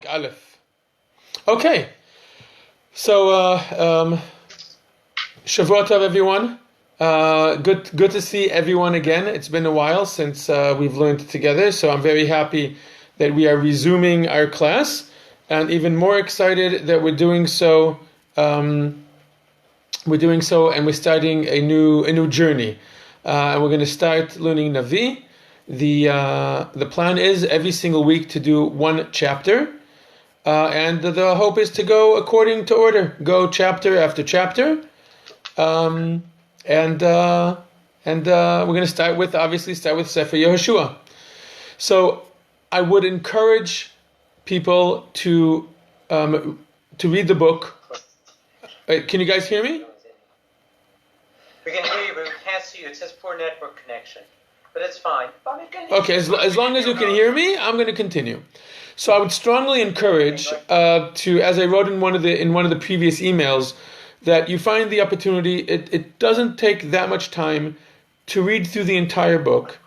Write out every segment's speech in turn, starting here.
Aleph. Okay, so Shavuot Tov, everyone. Good to see everyone again. It's been a while since we've learned together, so I'm very happy that we are resuming our class, and even more excited that we're doing so. And we're starting a new journey, and we're going to start learning Navi. The plan is every single week to do one chapter, and the hope is to go according to order, go chapter after chapter, and we're going to start with Sefer Yehoshua. So I would encourage people to read the book. Can you guys hear me? We can hear you, but we can't see you. It says poor network connection, but it's fine. Okay, as long as you can hear me, I'm going to continue. So I would strongly encourage to, as I wrote in one of the previous emails, that you find the opportunity. It doesn't take that much time to read through the entire book,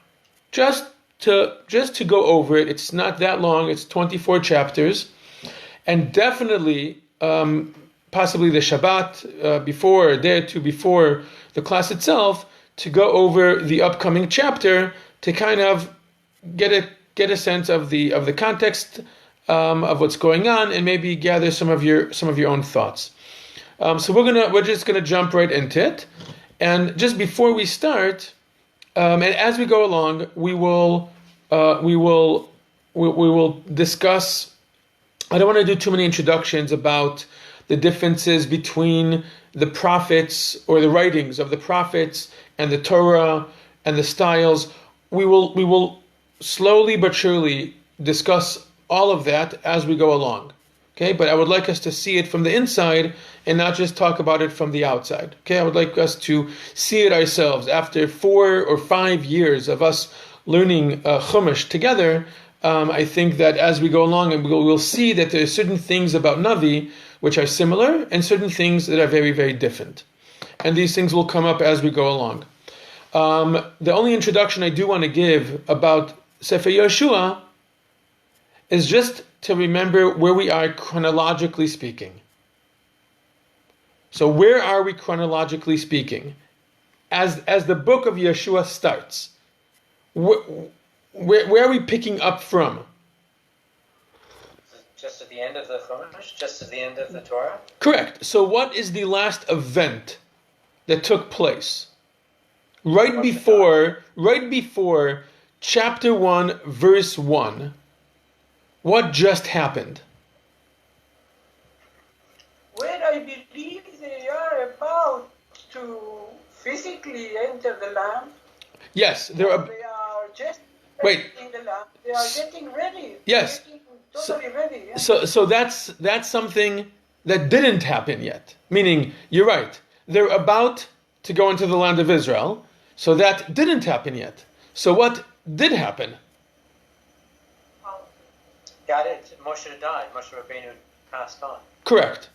just to go over it. It's not that long. It's 24 chapters, and definitely, possibly the Shabbat before, a day or two before the class itself, to go over the upcoming chapter to kind of get a sense of the context of what's going on, and maybe gather some of your own thoughts. So we're just gonna jump right into it, and just before we start, and as we go along, we will discuss. I don't want to do too many introductions about the differences between the prophets or the writings of the prophets and the Torah and the styles. We will slowly but surely discuss all of that as we go along. Okay, but I would like us to see it from the inside and not just talk about it from the outside. Okay, I would like us to see it ourselves. After 4 or 5 years of us learning Chumash together, I think that as we go along, and we'll see that there are certain things about Navi which are similar, and certain things that are very, very different. And these things will come up as we go along. The only introduction I do want to give about Sefer Yehoshua is just to remember where we are chronologically speaking. So where are we chronologically speaking? As the book of Yehoshua starts, where are we picking up from? Just at the end of the Chumash? Just at the end of the Torah? Correct. So what is the last event that took place? Right before chapter 1, verse 1. What just happened? Well, I believe they are about to physically enter the land. Yes, They are just Wait. in the land. They are getting ready. Yes. Getting totally ready. Yeah. So that's something that didn't happen yet. Meaning, you're right. They're about to go into the land of Israel. So that didn't happen yet. So what did happen? Got it. Moshe died. Moshe Rabbeinu passed on. Correct.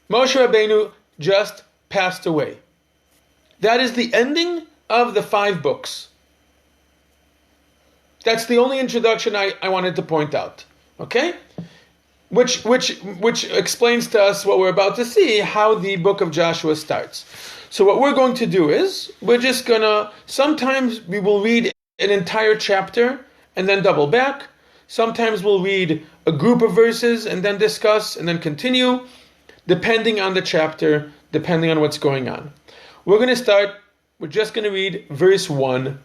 Moshe Rabbeinu just passed away. That is the ending of the 5 books. That's the only introduction I wanted to point out. Okay? Which explains to us what we're about to see, how the book of Joshua starts. So what we're going to do is, sometimes we will read an entire chapter and then double back. Sometimes we'll read a group of verses and then discuss and then continue, depending on the chapter, depending on what's going on. We're just going to read verse 1.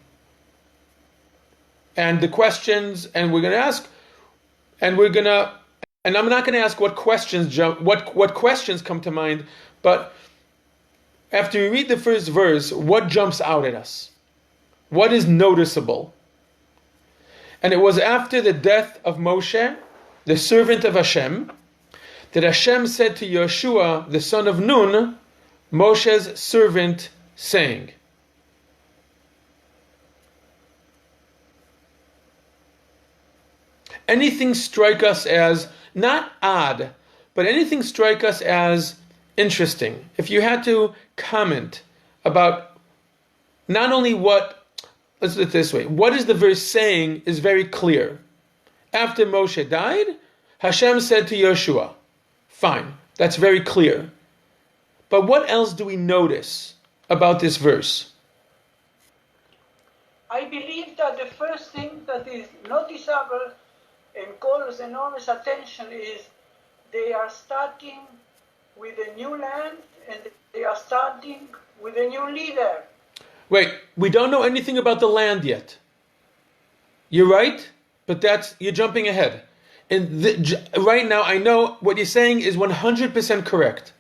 And the questions, and we're going to ask, and I'm not going to ask what questions come to mind, but after we read the first verse, what jumps out at us? What is noticeable? And it was after the death of Moshe, the servant of Hashem, that Hashem said to Yehoshua, the son of Nun, Moshe's servant, saying, anything strike us as, not odd, but anything strike us as interesting? If you had to comment about not only let's put it this way, what is the verse saying is very clear. After Moshe died, Hashem said to Yehoshua. Fine, that's very clear. But what else do we notice about this verse? I believe that the first thing that is noticeable and calls enormous attention is they are starting with a new land and they are starting with a new leader. Wait, we don't know anything about the land yet. You're right, but you're jumping ahead. And right now, I know what you're saying is 100% correct.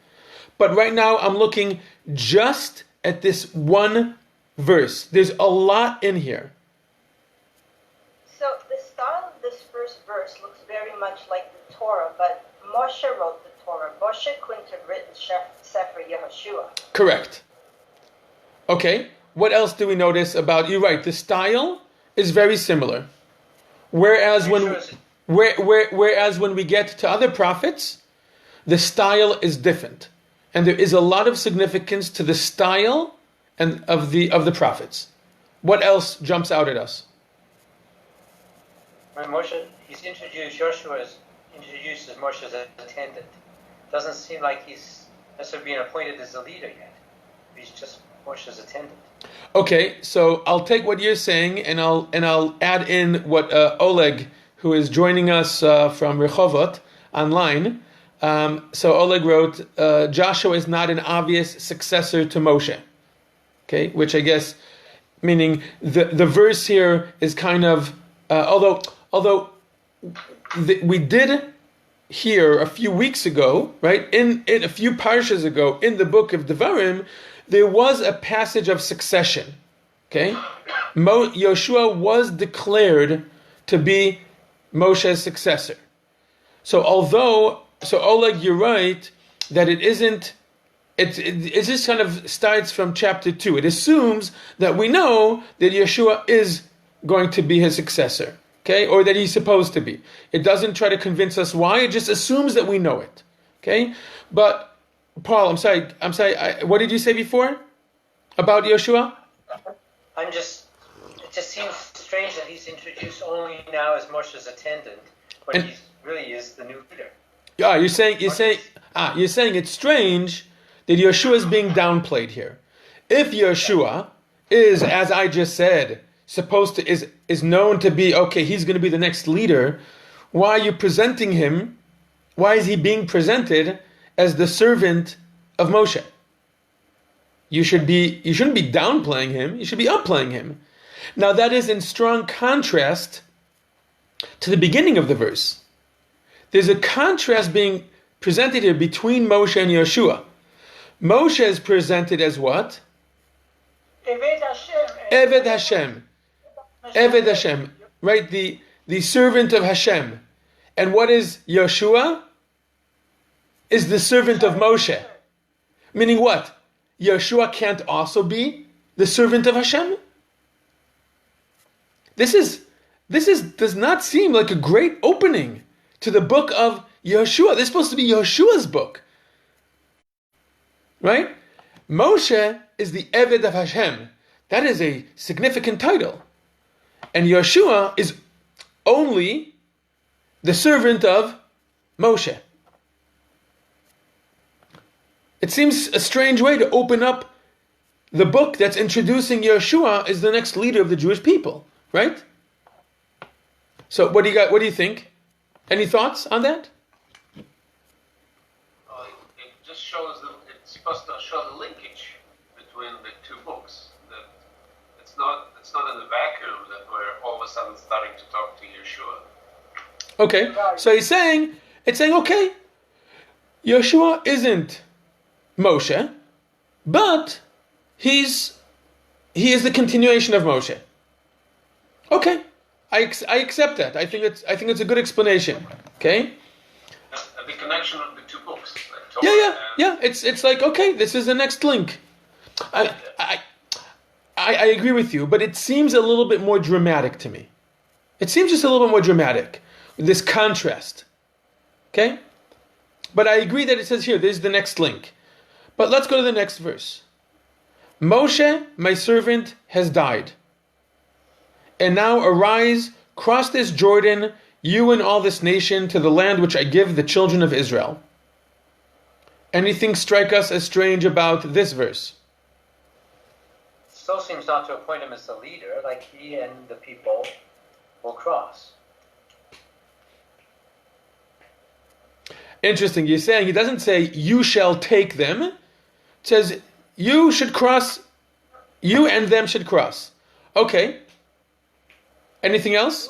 But right now, I'm looking just at this one verse. There's a lot in here. So the style of this first verse looks very much like the Torah, but Moshe wrote the Torah. Moshe couldn't have written Sefer Yehoshua. Correct. Okay, what else do we notice about, you're right, the style is very similar. Whereas when we get to other prophets, the style is different. And there is a lot of significance to the style and of the prophets. What else jumps out at us? When Moshe, he's introduced, Joshua is introduced as Moshe's attendant. Doesn't seem like he's necessarily being appointed as the leader yet. He's just Moshe's attendant. Okay, so I'll take what you're saying and I'll add in what Oleg, who is joining us from Rehovot online. So Oleg wrote, Joshua is not an obvious successor to Moshe. Okay, which I guess, meaning the verse here is kind of, although we did hear a few weeks ago, right, in a few parshas ago, in the book of Devarim, there was a passage of succession. Okay, Yehoshua was declared to be Moshe's successor. So Oleg, you're right that it isn't. It just kind of starts from chapter 2. It assumes that we know that Yehoshua is going to be his successor, okay, or that he's supposed to be. It doesn't try to convince us why. It just assumes that we know it, okay. But Paul, I'm sorry. What did you say before about Yehoshua? It just seems strange that he's introduced only now as Moshe's attendant, when he really is the new leader. Yeah, you're saying it's strange that Yehoshua is being downplayed here. If Yehoshua is, as I just said, is known to be, okay, he's going to be the next leader, why are you presenting him? Why is he being presented as the servant of Moshe? You shouldn't be downplaying him, you should be upplaying him. Now that is in strong contrast to the beginning of the verse. There's a contrast being presented here between Moshe and Yehoshua. Moshe is presented as what? Eved Hashem. Eved Hashem. Eved Hashem. Right? The servant of Hashem. And what is Yehoshua? Is the servant of Moshe. Meaning what? Yehoshua can't also be the servant of Hashem? This does not seem like a great opening to the book of Yehoshua. This is supposed to be Yehoshua's book. Right? Moshe is the Eved of Hashem. That is a significant title. And Yehoshua is only the servant of Moshe. It seems a strange way to open up the book that's introducing Yehoshua as the next leader of the Jewish people, right? So what do you got? What do you think? Any thoughts on that? It just shows that it's supposed to show the linkage between the two books. That it's not in the vacuum that we're all of a sudden starting to talk to Yehoshua. Okay, so it's saying, okay, Yehoshua isn't Moshe, but he is the continuation of Moshe. Okay, I accept that. I think it's a good explanation. Okay. And the connection of the two books. Like Yeah. It's like, okay, this is the next link. I agree with you, but it seems a little bit more dramatic to me. It seems just a little bit more dramatic, this contrast. Okay? But I agree that it says here, this is the next link. But let's go to the next verse. Moshe, my servant, has died. And now arise, cross this Jordan, you and all this nation, to the land which I give the children of Israel. Anything strike us as strange about this verse? Still seems not to appoint him as the leader, like he and the people will cross. Interesting. You're saying he doesn't say you shall take them. It says you should cross. You and them should cross. Okay. Anything else?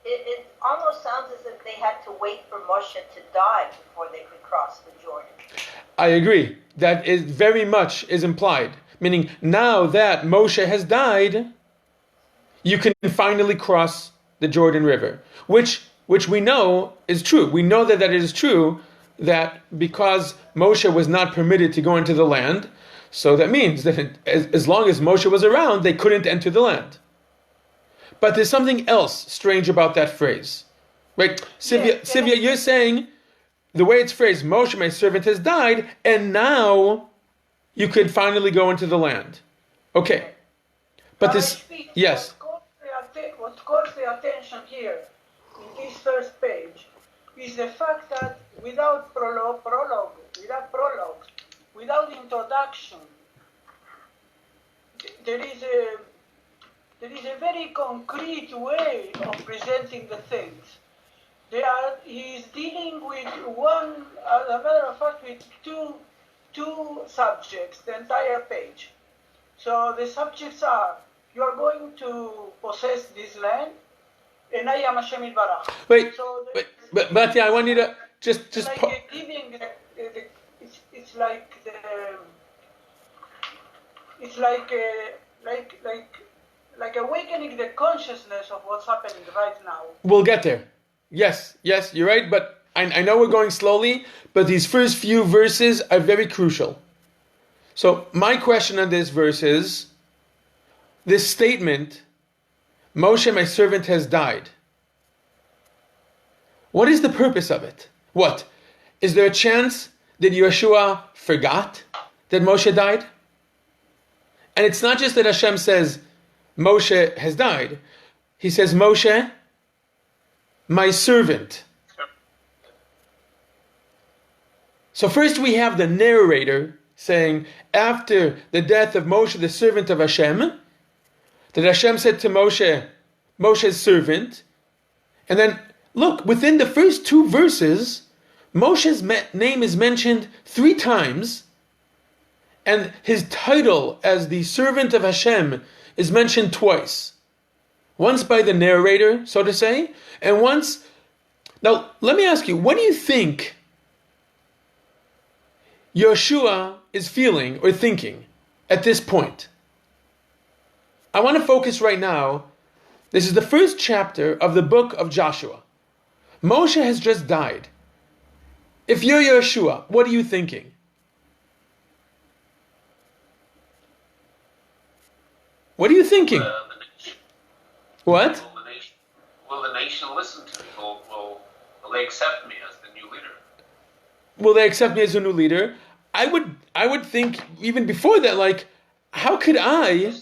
It almost sounds as if they had to wait for Moshe to die before they could cross the Jordan. I agree. That is very much is implied. Meaning now that Moshe has died, you can finally cross the Jordan River. Which we know is true. We know that it is true that because Moshe was not permitted to go into the land, so that means that as long as Moshe was around, they couldn't enter the land. But there's something else strange about that phrase. Right? Sivya, you're saying the way it's phrased, Moshe, my servant, has died, and now you could finally go into the land. Okay. But this, yes. What calls the attention here in this first page is the fact that without prologue, without introduction, there is a very concrete way of presenting the things. He is dealing with one, as a matter of fact, with two subjects, the entire page. So the subjects are, you are going to possess this land, and I am Hashem Yitbarach. But yeah, I want you to just like giving it's like awakening the consciousness of what's happening right now. We'll get there. Yes, you're right, but I know we're going slowly, but these first few verses are very crucial. So my question on this verse is, this statement, Moshe, my servant, has died. What is the purpose of it? What? Is there a chance that Yehoshua forgot that Moshe died? And it's not just that Hashem says, Moshe has died. He says, Moshe, my servant. So first we have the narrator saying, after the death of Moshe, the servant of Hashem, that Hashem said to Moshe, Moshe's servant, and then look, within the first two verses, Moshe's name is mentioned 3 times, and his title as the servant of Hashem is mentioned twice. Once by the narrator, so to say, and once... Now, let me ask you, what do you think Yehoshua is feeling or thinking at this point? I want to focus right now. This is the first chapter of the book of Joshua. Moshe has just died. If you're Yehoshua, what are you thinking? What are you thinking? What? Will the nation listen to me? Will they accept me as the new leader? Will they accept me as a new leader? I would think even before that, like, how could I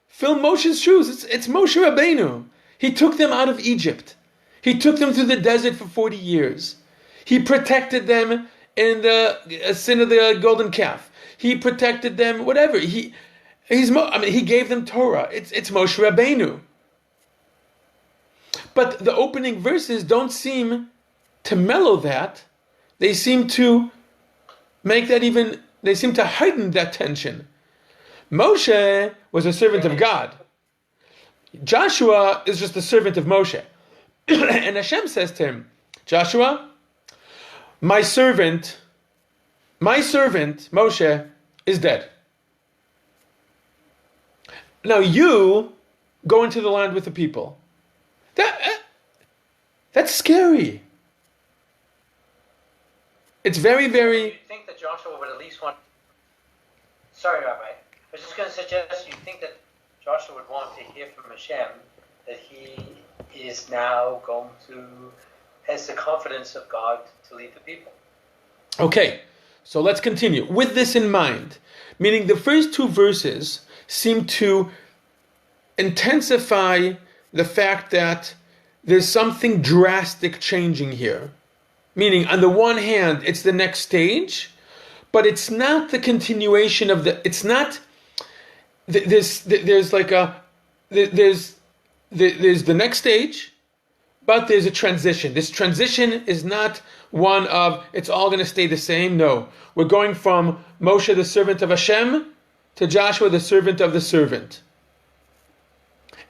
fill Moshe's shoes? It's Moshe Rabbeinu. He took them out of Egypt. He took them through the desert for 40 years. He protected them in the sin of the golden calf. He protected them, whatever. He gave them Torah. It's Moshe Rabbeinu. But the opening verses don't seem to mellow that. They seem to make that they seem to heighten that tension. Moshe was a servant of God. Joshua is just a servant of Moshe. And Hashem says to him, Joshua, my servant, Moshe, is dead. Now you go into the land with the people. That's scary. It's very, very... You think that Joshua would at least want... Sorry, Rabbi. I was just going to suggest you think that Joshua would want to hear from Hashem that he is now going to... has the confidence of God to lead the people. Okay, so let's continue. With this in mind, meaning the first 2 verses seem to intensify the fact that there's something drastic changing here. Meaning, on the one hand, it's the next stage, but it's not the continuation of the. It's not. There's the next stage, but there's a transition. This transition is not one of it's all going to stay the same. No, we're going from Moshe, the servant of Hashem, to Joshua, the servant of the servant.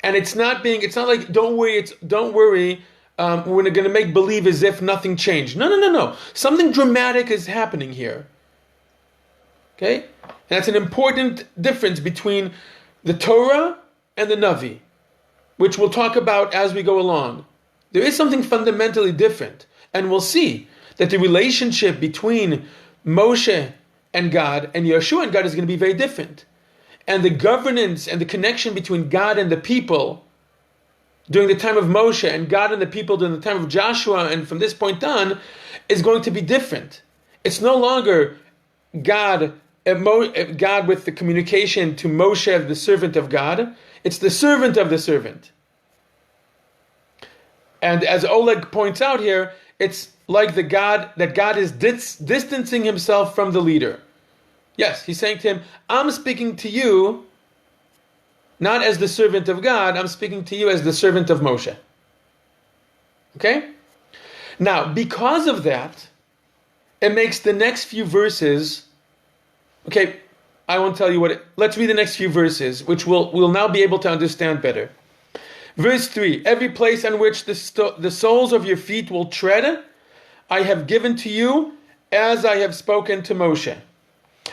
And it's not like don't worry. We're going to make believe as if nothing changed. No. Something dramatic is happening here. Okay, and that's an important difference between the Torah and the Navi, which we'll talk about as we go along. There is something fundamentally different, and we'll see that the relationship between Moshe and God and Yehoshua and God is going to be very different. And the governance and the connection between God and the people during the time of Moshe and God and the people during the time of Joshua and from this point on is going to be different. It's no longer God with the communication to Moshe, the servant of God. It's the servant of the servant. And as Oleg points out here, it's like that God is distancing himself from the leader. Yes, he's saying to him, I'm speaking to you not as the servant of God, I'm speaking to you as the servant of Moshe. Okay? Now, because of that, it makes the next few verses, okay, I won't tell you let's read the next few verses, which we'll now be able to understand better. Verse 3, every place on which the soles of your feet will tread, I have given to you, as I have spoken to Moshe.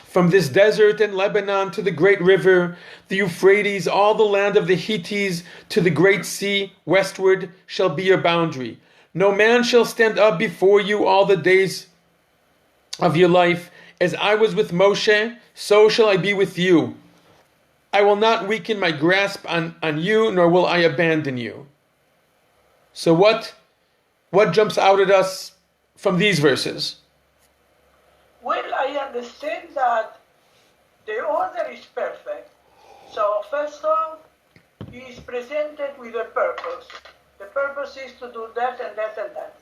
From this desert and Lebanon to the great river, the Euphrates, all the land of the Hittites, to the great sea, westward shall be your boundary. No man shall stand up before you all the days of your life. As I was with Moshe, so shall I be with you. I will not weaken my grasp on you, nor will I abandon you. So what jumps out at us from these verses? Well, I understand that the order is perfect. So first off, he is presented with a purpose. The purpose is to do that and that and that.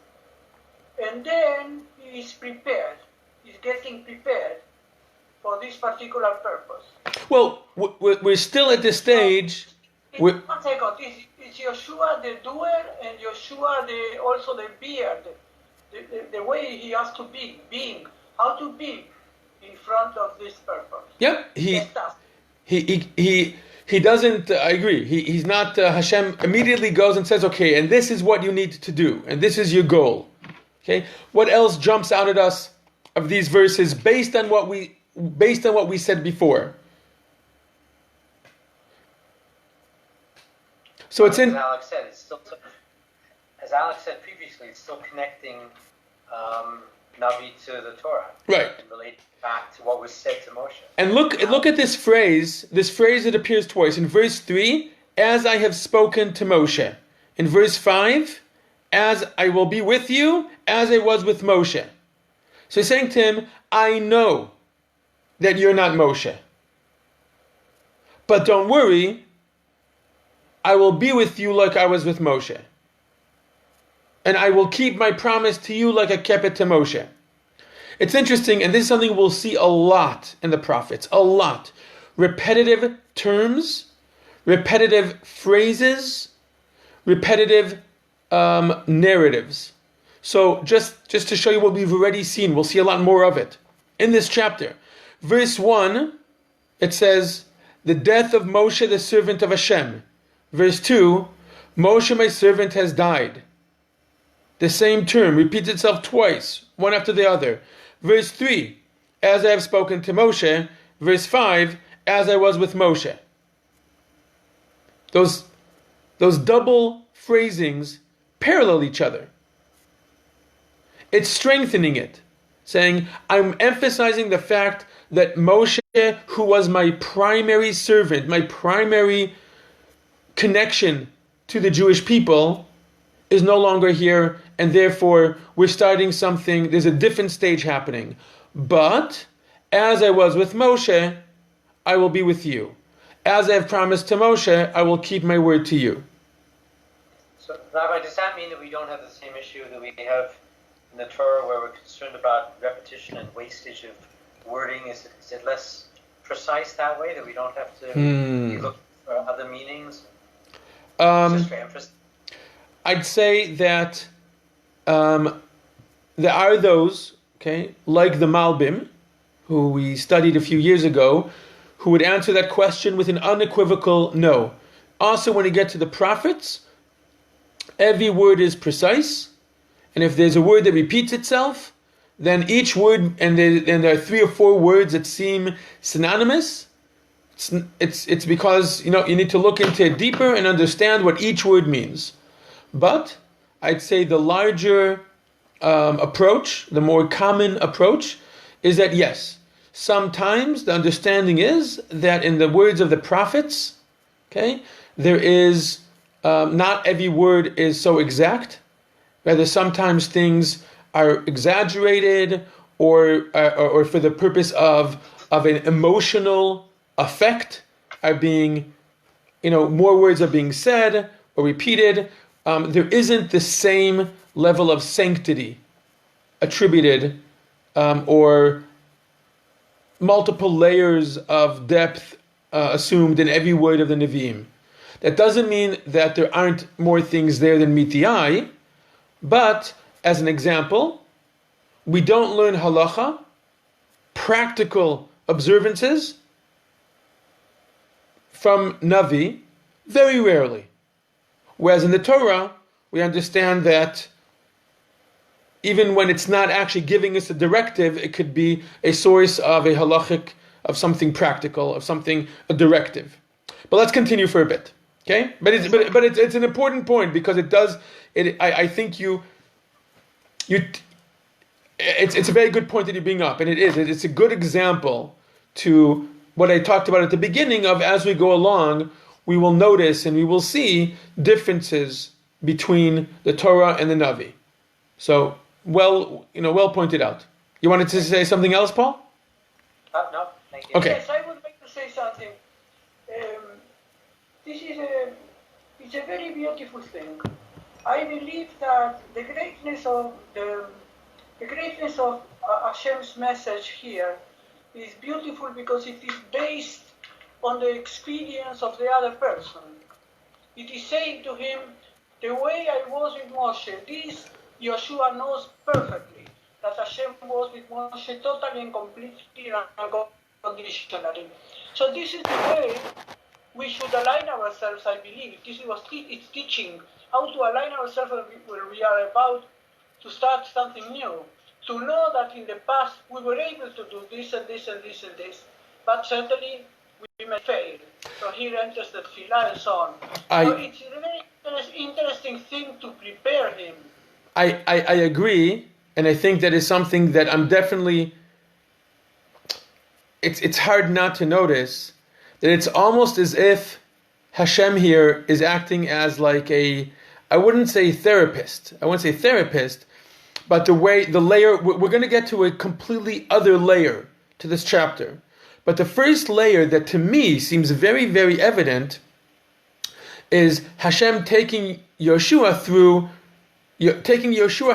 And then he is prepared. He's getting prepared for this particular purpose. Well, we're still at this stage. One second. Is Yehoshua the doer and Yehoshua also the beer, the way he has to be, being, how to be in front of this purpose. Yeah, he doesn't. I agree. He's not. Hashem immediately goes and says, "Okay, and this is what you need to do, and this is your goal." Okay, what else jumps out at us of these verses based on what we said before? So it's in. As Alex said previously, it's still connecting Navi to the Torah, right? And relating back to what was said to Moshe. And look at this phrase. This phrase that appears twice in verse 3. As I have spoken to Moshe. In verse 5. As I will be with you, as I was with Moshe. So he's saying to him, I know that you're not Moshe. But don't worry, I will be with you like I was with Moshe. And I will keep my promise to you like I kept it to Moshe. It's interesting, and this is something we'll see a lot in the prophets. A lot. Repetitive terms, repetitive phrases, repetitive narratives. So just to show you what we've already seen, we'll see a lot more of it in this chapter. Verse 1, it says, the death of Moshe, the servant of Hashem. Verse 2, Moshe, my servant, has died. The same term repeats itself twice, one after the other. Verse 3, as I have spoken to Moshe. Verse 5, as I was with Moshe. Those double phrasings parallel each other. It's strengthening it, saying, I'm emphasizing the fact that Moshe, who was my primary servant, my primary connection to the Jewish people, is no longer here, and therefore we're starting something, there's a different stage happening. But, as I was with Moshe, I will be with you. as I have promised to Moshe, I will keep my word to you. So, Rabbi, does that mean that we don't have the same issue that we have in the Torah, where we're concerned about repetition and wastage of wording? Is it less precise that way, that we don't have to be looking for other meanings? Just for emphasis? I'd say that there are those, okay, like the Malbim, who we studied a few years ago, who would answer that question with an unequivocal no. Also, when you get to the prophets, every word is precise, and if there's a word that repeats itself, then each word, and there are 3 or 4 words that seem synonymous, it's because you need to look into it deeper and understand what each word means. But I'd say the larger approach, the more common approach, is that yes, sometimes the understanding is that in the words of the prophets, okay, there is not every word is so exact. Rather, sometimes things are exaggerated, or for the purpose of an emotional effect, are being, more words are being said or repeated. There isn't the same level of sanctity attributed, or multiple layers of depth assumed in every word of the Nevi'im. That doesn't mean that there aren't more things there than meet the eye, but as an example, we don't learn halacha, practical observances, from Navi very rarely. Whereas in the Torah, we understand that even when it's not actually giving us a directive, it could be a source of a halachic, of something practical, of something, a directive. But let's continue for a bit, okay? But it's an important point, because I think it's a very good point that you bring up, and it's a good example to what I talked about at the beginning of, as we go along, we will notice and we will see differences between the Torah and the Navi. So, well pointed out. You wanted to say something else, Paul? No, thank you. Okay. Yes, I would like to say something. It's a very beautiful thing. I believe that the greatness of Hashem's message here is beautiful because it is based on the experience of the other person. It is saying to him, the way I was with Moshe, this Yehoshua knows perfectly that Hashem was with Moshe totally and completely and unconditionally. So this is the way we should align ourselves, I believe. It's teaching how to align ourselves when we are about to start something new. To know that in the past we were able to do this and this and this and this, but certainly we may fail. So here enters the tefillah and so on. So it's a very interesting thing to prepare him. I agree, and I think that is something that I'm definitely. It's hard not to notice that it's almost as if Hashem here is acting as like I wouldn't say therapist, but the layer, we're going to get to a completely other layer to this chapter. But the first layer that to me seems very, very evident is Hashem taking Yehoshua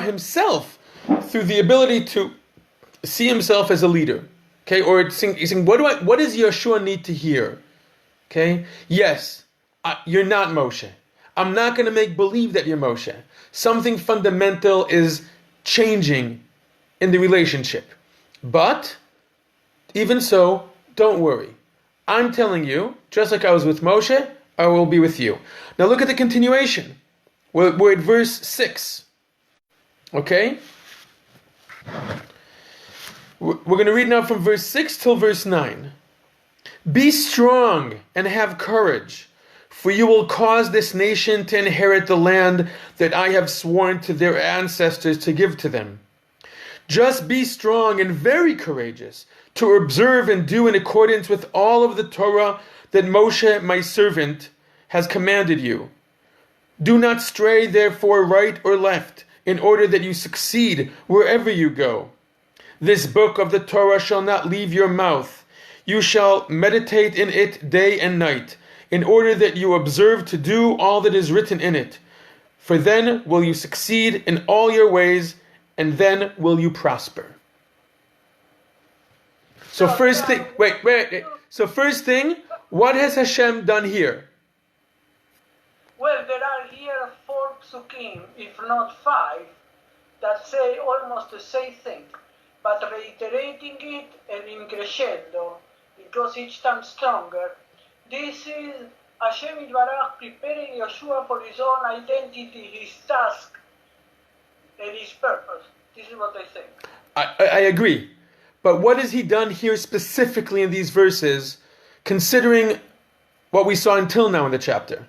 himself through the ability to see himself as a leader. Okay, or he's saying, what does Yehoshua need to hear? Okay, yes, you're not Moshe. I'm not going to make believe that you're Moshe. Something fundamental is changing in the relationship. But, even so, don't worry. I'm telling you, just like I was with Moshe, I will be with you. Now look at the continuation. We're at verse 6. Okay? We're going to read now from verse 6 till verse 9. Be strong and have courage, for you will cause this nation to inherit the land that I have sworn to their ancestors to give to them. Just be strong and very courageous, to observe and do in accordance with all of the Torah that Moshe, my servant, has commanded you. Do not stray, therefore, right or left, in order that you succeed wherever you go. This book of the Torah shall not leave your mouth. You shall meditate in it day and night, in order that you observe to do all that is written in it. For then will you succeed in all your ways, and then will you prosper. So first thing, wait. So first thing, what has Hashem done here? Well, there are here 4 psukim, if not 5, that say almost the same thing, but reiterating it and in crescendo, because each time stronger. This is Hashem Yitbarach preparing Yehoshua for his own identity, his task, and his purpose. This is what I think. I agree. But what has he done here specifically in these verses, considering what we saw until now in the chapter?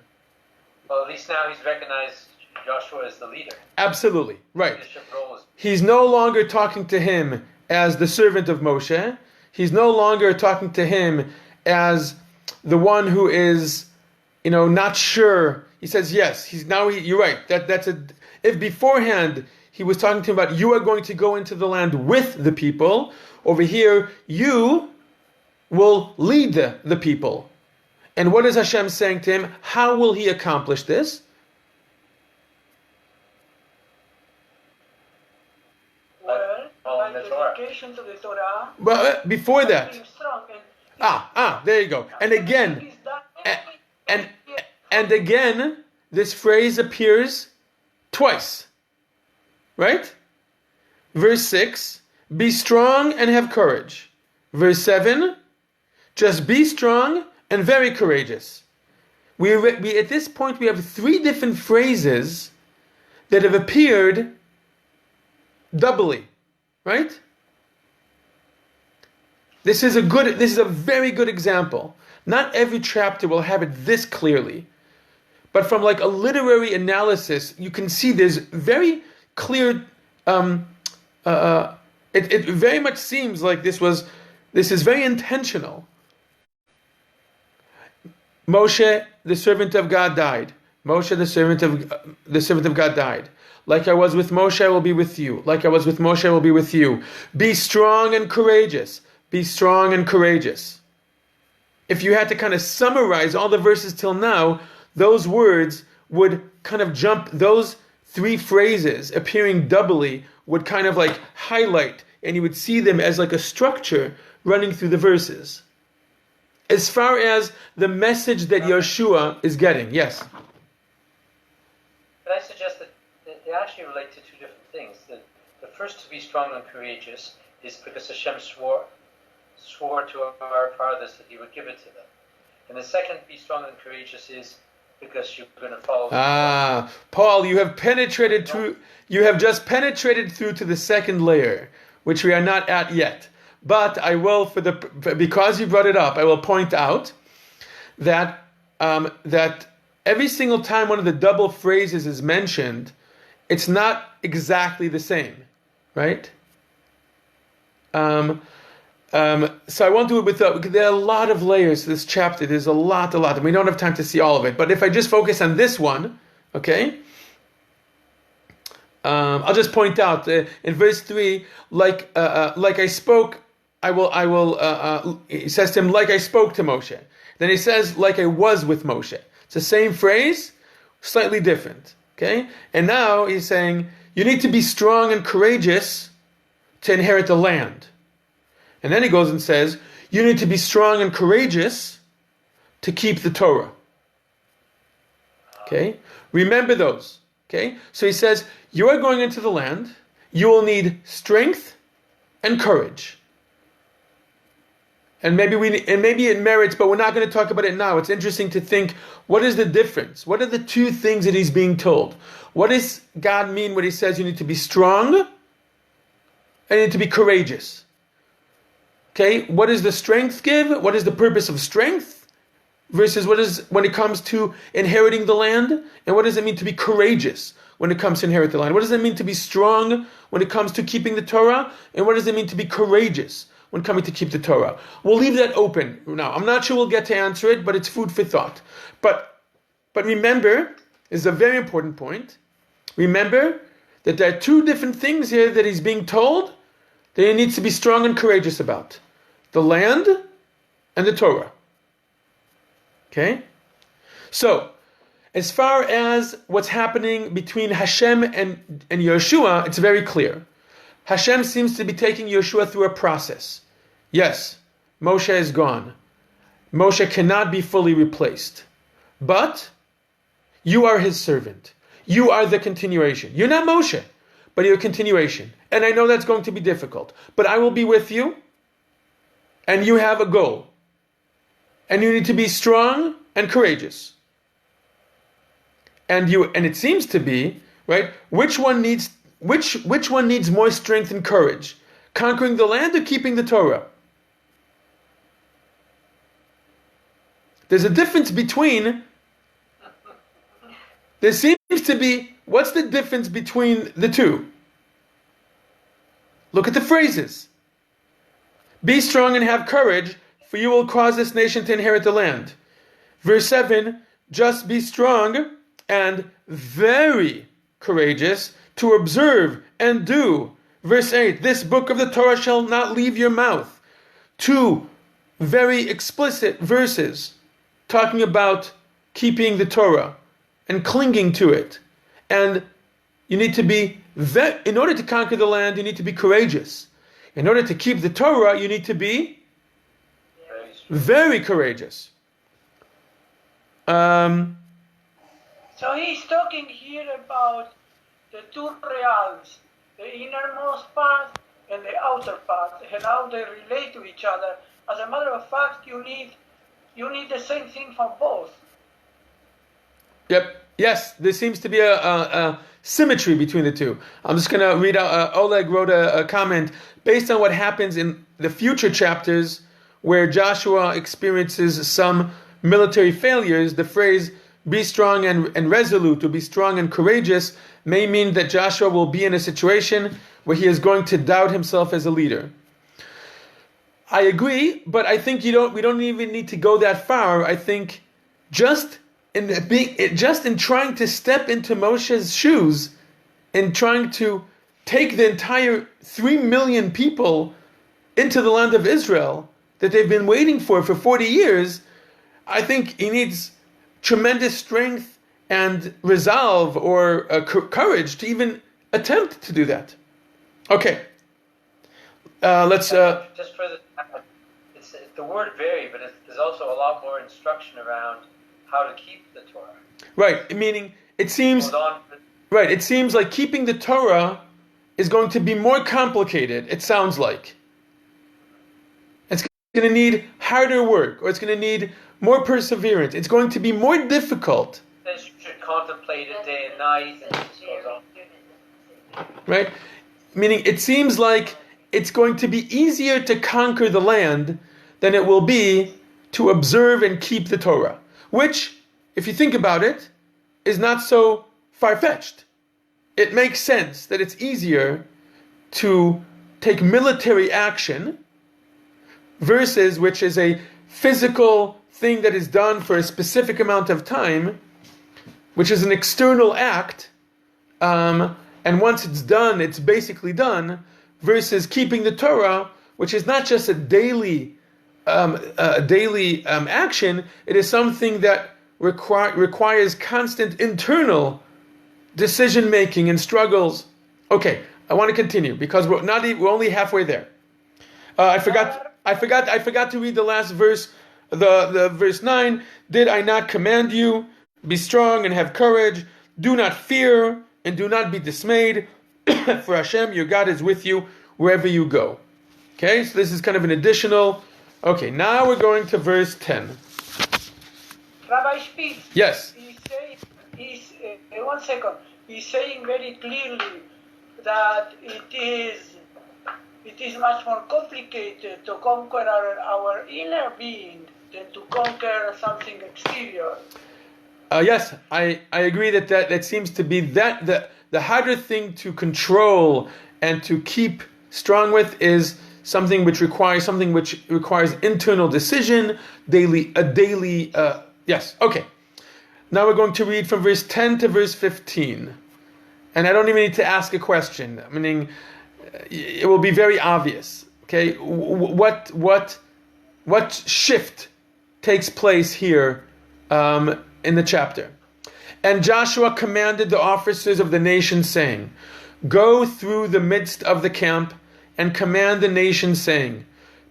Well, at least now he's recognized Joshua as the leader. Absolutely, right. Leadership roles. He's no longer talking to him as the servant of Moshe. He's no longer talking to him as the one who is, not sure. He says, yes, you're right. If beforehand he was talking to him about, you are going to go into the land with the people, over here, you will lead the people. And what is Hashem saying to him? How will he accomplish this? Well, by dedication to the Torah. Well, before that. There you go. And again, and again, this phrase appears twice. Right? Verse 6, be strong and have courage. Verse 7, just be strong and very courageous. We at this point we have 3 different phrases that have appeared doubly, right? This is a very good example. Not every chapter will have it this clearly, but from like a literary analysis, you can see there's very clear. It very much seems like this is very intentional. Moshe, the servant of God, died. Moshe, the servant of God, died. Like I was with Moshe, I will be with you. Like I was with Moshe, I will be with you. Be strong and courageous. Be strong and courageous. If you had to kind of summarize all the verses till now, those words would kind of jump, those 3 phrases appearing doubly would kind of like highlight, and you would see them as like a structure running through the verses. As far as the message that Yehoshua is getting, yes? But I suggest that they actually relate to 2 different things. The first, to be strong and courageous, is because Hashem swore to our fathers that he would give it to them. And the second, be strong and courageous, is because you're going to follow. Paul, you have penetrated through. You have just penetrated through to the second layer, which we are not at yet. But I will, because you brought it up, I will point out that that every single time one of the double phrases is mentioned, it's not exactly the same, right? So I won't do it with there are a lot of layers to this chapter. There's a lot, and we don't have time to see all of it. But if I just focus on this one, okay, I'll just point out in verse 3, like I spoke, I will. He says to him, like I spoke to Moshe. Then he says, like I was with Moshe. It's the same phrase, slightly different. Okay, and now he's saying you need to be strong and courageous to inherit the land. And then he goes and says, you need to be strong and courageous to keep the Torah. Okay? Remember those. Okay? So he says, you are going into the land, you will need strength and courage. And maybe it merits, but we're not going to talk about it now. It's interesting to think, what is the difference? What are the 2 things that he's being told? What does God mean when he says you need to be strong and you need to be courageous? Okay, what does the strength give? What is the purpose of strength? Versus what is when it comes to inheriting the land? And what does it mean to be courageous when it comes to inherit the land? What does it mean to be strong when it comes to keeping the Torah? And what does it mean to be courageous when coming to keep the Torah? We'll leave that open now. I'm not sure we'll get to answer it, but it's food for thought. But remember, this is a very important point. Remember that there are 2 different things here that he's being told that he needs to be strong and courageous about. The land and the Torah. Okay? So, as far as what's happening between Hashem and Yehoshua, it's very clear. Hashem seems to be taking Yehoshua through a process. Yes, Moshe is gone. Moshe cannot be fully replaced. But you are his servant. You are the continuation. You're not Moshe, but you're a continuation. And I know that's going to be difficult. But I will be with you. And you have a goal. And you need to be strong and courageous. And it seems to be, right, which one needs more strength and courage? Conquering the land or keeping the Torah? There's a difference between, there seems to be, what's the difference between the two? Look at the phrases. Be strong and have courage, for you will cause this nation to inherit the land. Verse 7, just be strong and very courageous to observe and do. Verse 8, this book of the Torah shall not leave your mouth. Two very explicit verses talking about keeping the Torah and clinging to it. And you need to be, in order to conquer the land, you need to be courageous. In order to keep the Torah, you need to be very courageous. So he's talking here about the two realms, the innermost part and the outer part, and how they relate to each other. As a matter of fact, you need the same thing for both. Yep. Yes, there seems to be a symmetry between the two. I'm just going to read out, Oleg wrote a comment, based on what happens in the future chapters where Joshua experiences some military failures, the phrase be strong and resolute, or be strong and courageous, may mean that Joshua will be in a situation where he is going to doubt himself as a leader. I agree, but I think we don't even need to go that far. I think just in trying to step into Moshe's shoes, in trying to take the entire 3 million people into the land of Israel that they've been waiting for 40 years, I think he needs tremendous strength and resolve or courage to even attempt to do that. Okay. Let's... Just further, it's the word vary, but there's also a lot more instruction around how to keep the Torah. Right, meaning it seems... Right, it seems like keeping the Torah is going to be more complicated, it sounds like. It's going to need harder work, or it's going to need more perseverance. It's going to be more difficult. You should contemplate it day and night, and it goes on. Right? Meaning it seems like it's going to be easier to conquer the land than it will be to observe and keep the Torah. Which, if you think about it, is not so far-fetched. It makes sense that it's easier to take military action versus, which is a physical thing that is done for a specific amount of time, which is an external act, and once it's done, it's basically done, versus keeping the Torah, which is not just a daily action, it is something that requires constant internal decision-making and struggles. Okay, I want to continue because we're only halfway there. I forgot to read the last verse, the verse 9. Did I not command you? Be strong and have courage. Do not fear and do not be dismayed, for Hashem, your God, is with you wherever you go. Okay, so this is kind of an additional. Okay, now we're going to verse 10. Rabbi Spitz. Yes. One second. He's saying very clearly that it is much more complicated to conquer our inner being than to conquer something exterior. Yes, I agree that seems to be the harder thing to control and to keep strong with is something which requires internal decision, daily. Yes, okay. Now we're going to read from verse 10 to verse 15. And I don't even need to ask a question. Meaning, it will be very obvious. Okay, what what shift takes place here in the chapter. And Joshua commanded the officers of the nation, saying, "Go through the midst of the camp and command the nation, saying,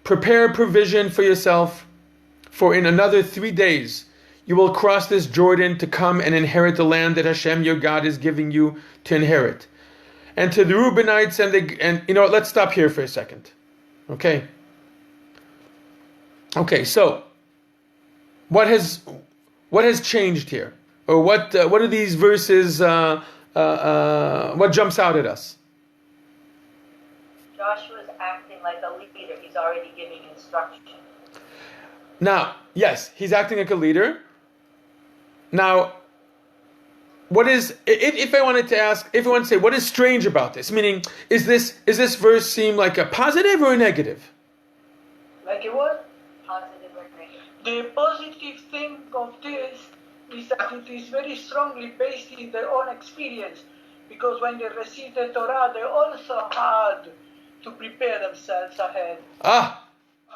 prepare provision for yourself, for in another 3 days you will cross this Jordan to come and inherit the land that Hashem your God is giving you to inherit." And to the Reubenites and you know what, let's stop here for a second. Okay, so what has changed here? Or what are these verses, what jumps out at us? Joshua's acting like a leader. He's already giving instruction. Now, yes, he's acting like a leader. Now, what is, if I wanted to ask, if I want to say, what is strange about this? Meaning, is this verse seem like a positive or a negative? Like a what? Positive or negative? The positive thing of this is that it is very strongly based in their own experience, because when they received the Torah, they also had to prepare themselves ahead. Ah,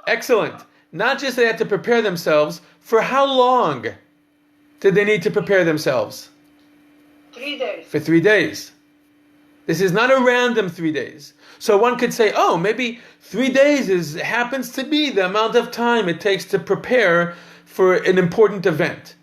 excellent. Not just they had to prepare themselves, for how long did they need to prepare themselves? 3 days. For 3 days. This is not a random 3 days. So one could say, oh, maybe 3 days happens to be the amount of time it takes to prepare for an important event.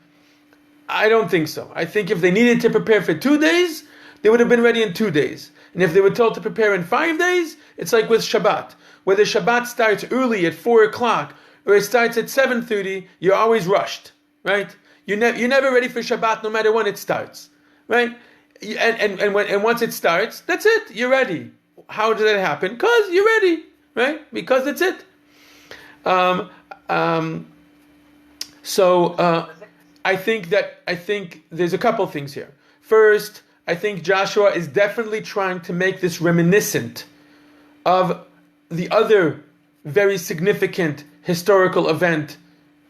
I don't think so. I think if they needed to prepare for 2 days, they would have been ready in 2 days. And if they were told to prepare in 5 days, it's like with Shabbat. Whether Shabbat starts early at 4 o'clock or it starts at 7:30, you're always rushed, right? You're never ready for Shabbat no matter when it starts, right? And once it starts, that's it. You're ready. How did that happen? Because you're ready, right? Because that's it. I think there's a couple things here. First, I think Joshua is definitely trying to make this reminiscent of the other very significant historical event,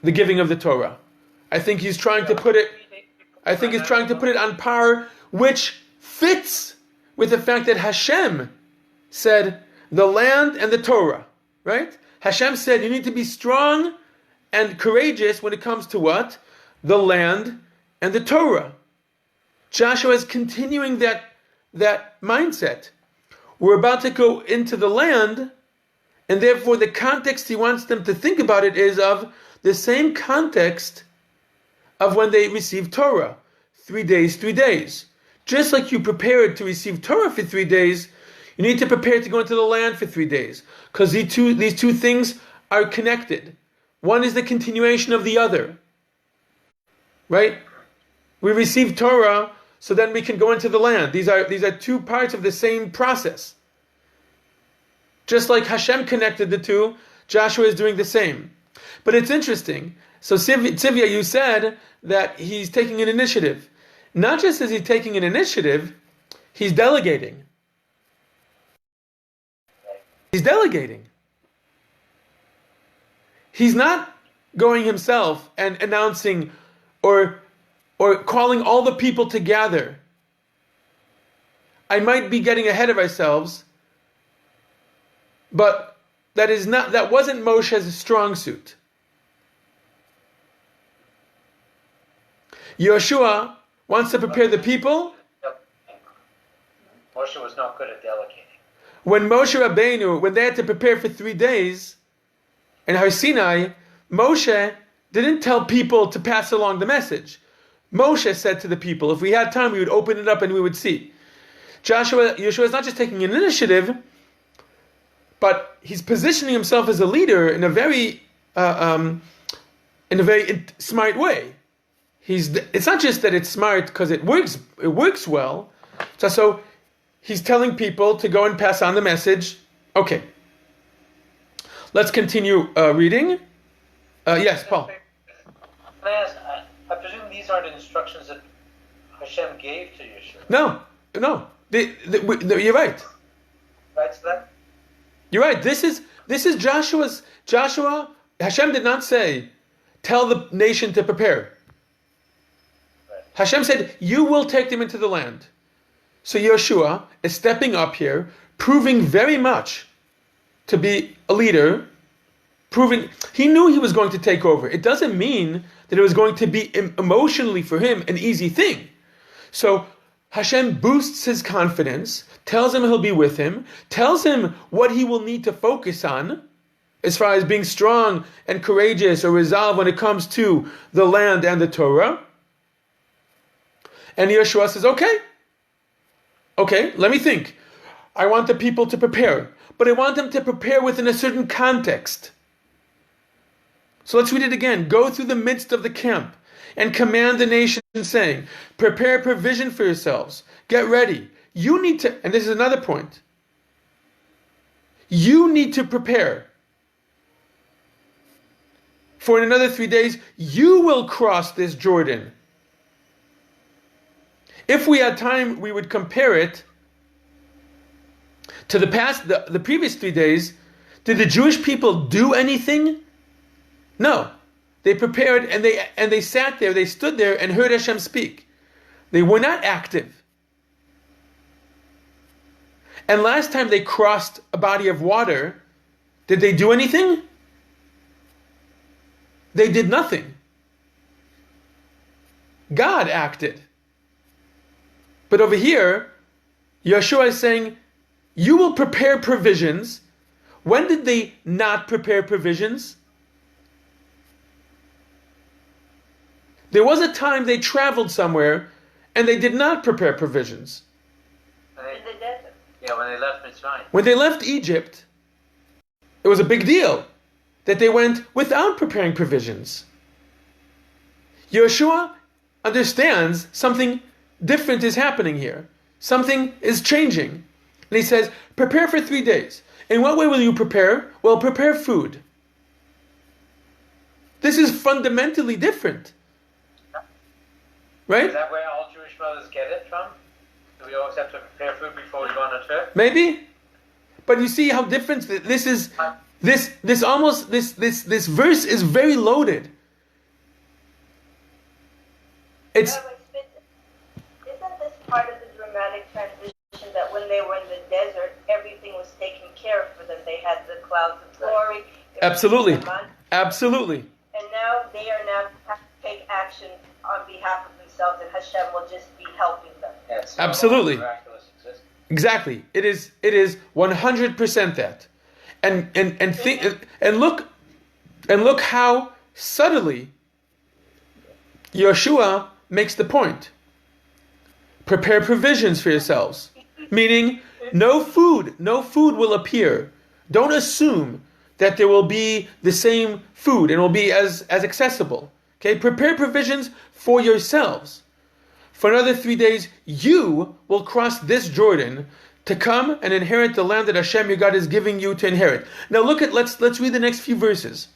the giving of the Torah. I think he's trying to put it on par, which fits with the fact that Hashem said the land and the Torah, right? Hashem said you need to be strong and courageous when it comes to what? The land and the Torah. Joshua is continuing that mindset. We're about to go into the land, and therefore the context he wants them to think about it is of the same context of when they received Torah. 3 days, 3 days. Just like you prepared to receive Torah for 3 days, you need to prepare to go into the land for 3 days. Because these two things are connected. One is the continuation of the other. Right? We receive Torah, so then we can go into the land. These are two parts of the same process. Just like Hashem connected the two, Joshua is doing the same. But it's interesting. So Tzivya, you said that he's taking an initiative. Not just is he taking an initiative, he's delegating. He's delegating. He's not going himself and announcing or calling all the people together. I might be getting ahead of ourselves, but that wasn't Moshe's strong suit. Yehoshua wants to prepare the people. Moshe was not good at delegating. When Moshe Rabbeinu, when they had to prepare for 3 days in Har Sinai, Moshe didn't tell people to pass along the message. Moshe said to the people, if we had time, we would open it up and we would see. Yehoshua is not just taking an initiative, but he's positioning himself as a leader in a very smart way. It's not just that it's smart because it works well. So he's telling people to go and pass on the message. Okay. Let's continue reading. Yes, Paul. Can I ask, I presume these aren't instructions that Hashem gave to Yeshua. No. You're right. Right, so that? You're right. This is Joshua. Hashem did not say, tell the nation to prepare. Right. Hashem said, you will take them into the land. So Yehoshua is stepping up here, proving very much to be a leader, proving he knew he was going to take over. It doesn't mean that it was going to be emotionally for him an easy thing. So Hashem boosts his confidence, tells him he'll be with him, tells him what he will need to focus on as far as being strong and courageous or resolved when it comes to the land and the Torah. And Yehoshua says, okay, let me think. I want the people to prepare, but I want them to prepare within a certain context. So let's read it again. Go through the midst of the camp and command the nation, saying, prepare provision for yourselves. Get ready. You need to, and this is another point, you need to prepare. For in another 3 days, you will cross this Jordan. If we had time, we would compare it to the previous 3 days. Did the Jewish people do anything? No. They prepared and they sat there, they stood there and heard Hashem speak. They were not active. And last time they crossed a body of water, did they do anything? They did nothing. God acted. But over here, Yehoshua is saying, you will prepare provisions. When did they not prepare provisions? There was a time they traveled somewhere and they did not prepare provisions. In the desert. Yeah, when they left Mitzrayim. When they left Egypt, it was a big deal that they went without preparing provisions. Yehoshua understands something different is happening here. Something is changing. And he says, prepare for 3 days. In what way will you prepare? Well, prepare food. This is fundamentally different. Right? Is that where all Jewish mothers get it from? Do we always have to prepare food before we go on a trip? Maybe. But you see how different this is. This verse is very loaded. It's Isn't this part of the dramatic transition that when they were in the desert, everything was taken care of for them? They had the clouds of glory. absolutely. And now they are now have to take action on behalf of themselves, and Hashem will just be helping them. Yes. Absolutely. Miraculous existence. Exactly. It is 100% that. And look how subtly Yehoshua makes the point. Prepare provisions for yourselves. Meaning no food will appear. Don't assume that there will be the same food and will be as accessible. Okay? Prepare provisions for yourselves. For another 3 days, you will cross this Jordan to come and inherit the land that Hashem your God is giving you to inherit. Now let's read the next few verses.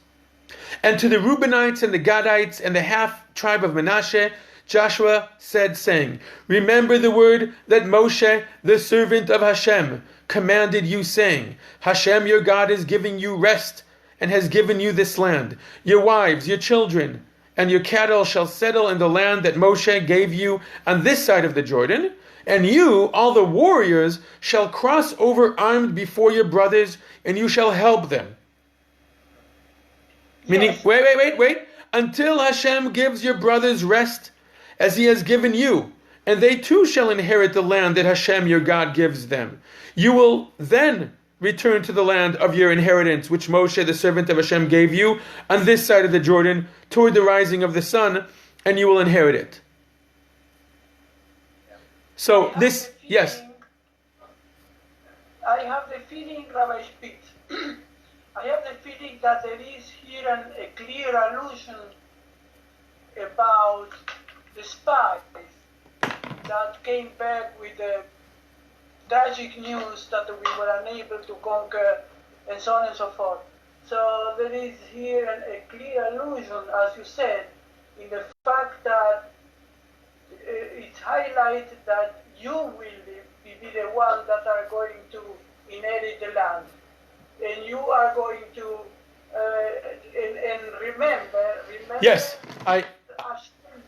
And to the Reubenites and the Gadites and the half tribe of Manasseh, Joshua said, saying, remember the word that Moshe, the servant of Hashem, commanded you, saying, Hashem your God is giving you rest and has given you this land. Your wives, your children, and your cattle shall settle in the land that Moshe gave you on this side of the Jordan. And you, all the warriors, shall cross over armed before your brothers, and you shall help them. Meaning, wait. Until Hashem gives your brothers rest, as he has given you, and they too shall inherit the land that Hashem your God gives them. You will then return to the land of your inheritance, which Moshe, the servant of Hashem, gave you on this side of the Jordan, toward the rising of the sun, and you will inherit it. So this, yes. I have the feeling, Rabbi Spitz, I have the feeling that there is here a clear allusion about the spies that came back with the tragic news that we were unable to conquer, and so on and so forth. So there is here a clear allusion, as you said, in the fact that it's highlighted that you will be the ones that are going to inherit the land. And you are going to, and remember. Yes, Hashem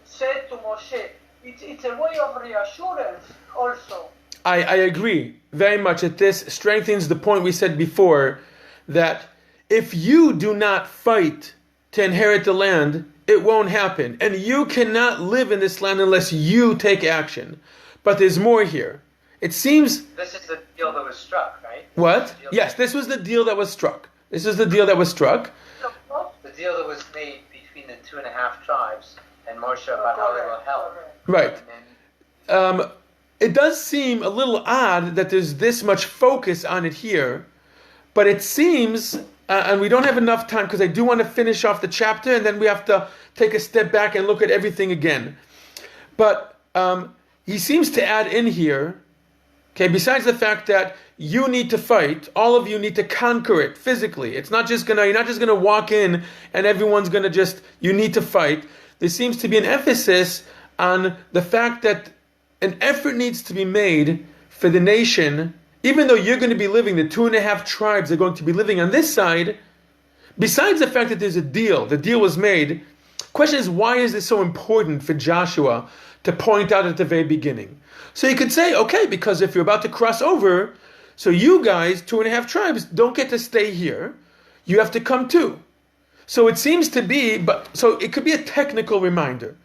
said to Moshe, it's a way of reassurance also. I agree very much that this strengthens the point we said before, that if you do not fight to inherit the land, it won't happen. And you cannot live in this land unless you take action. But there's more here. It seems... This is the deal that was struck, right? What? Yes, this was the deal that was struck. This is the deal that was struck. The deal that was made between the 2.5 tribes and Moshe about how they will help. Right. It does seem a little odd that there's this much focus on it here, but it seems, and we don't have enough time because I do want to finish off the chapter, and then we have to take a step back and look at everything again. But he seems to add in here, okay, besides the fact that you need to fight, all of you need to conquer it physically. It's not just you're not just gonna walk in and everyone's gonna you need to fight. There seems to be an emphasis on the fact that an effort needs to be made for the nation, even though you're going to be living, the 2.5 tribes are going to be living on this side. Besides the fact that there's a deal, the deal was made. Question is, why is this so important for Joshua to point out at the very beginning? So you could say, okay, because if you're about to cross over, so you guys, 2.5 tribes, don't get to stay here. You have to come too. So it seems to be, so it could be a technical reminder.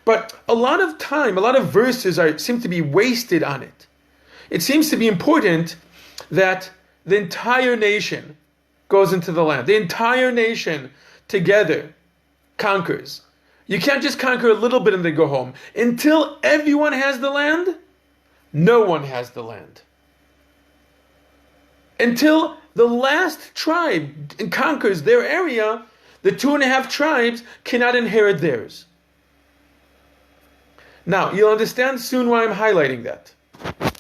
But a lot of time, a lot of verses seem to be wasted on it. It seems to be important that the entire nation goes into the land. The entire nation together conquers. You can't just conquer a little bit and then go home. Until everyone has the land, no one has the land. Until the last tribe conquers their area, the 2.5 tribes cannot inherit theirs. Now, you'll understand soon why I'm highlighting that.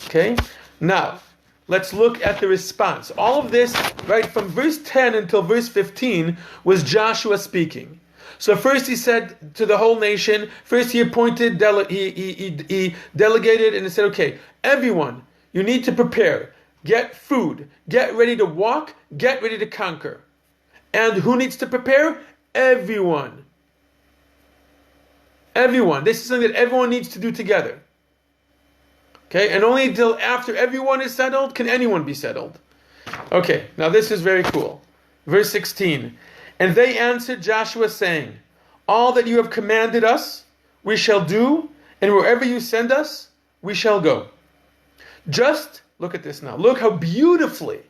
Okay? Now, let's look at the response. All of this, right, from verse 10 until verse 15, was Joshua speaking. So first he said to the whole nation, first he appointed, he delegated, and he said, okay, everyone, you need to prepare. Get food. Get ready to walk. Get ready to conquer. And who needs to prepare? Everyone. Everyone. This is something that everyone needs to do together. Okay, and only until after everyone is settled can anyone be settled. Okay, now this is very cool. Verse 16. And they answered Joshua, saying, all that you have commanded us, we shall do, and wherever you send us, we shall go. Just, look at this now. Look how beautifully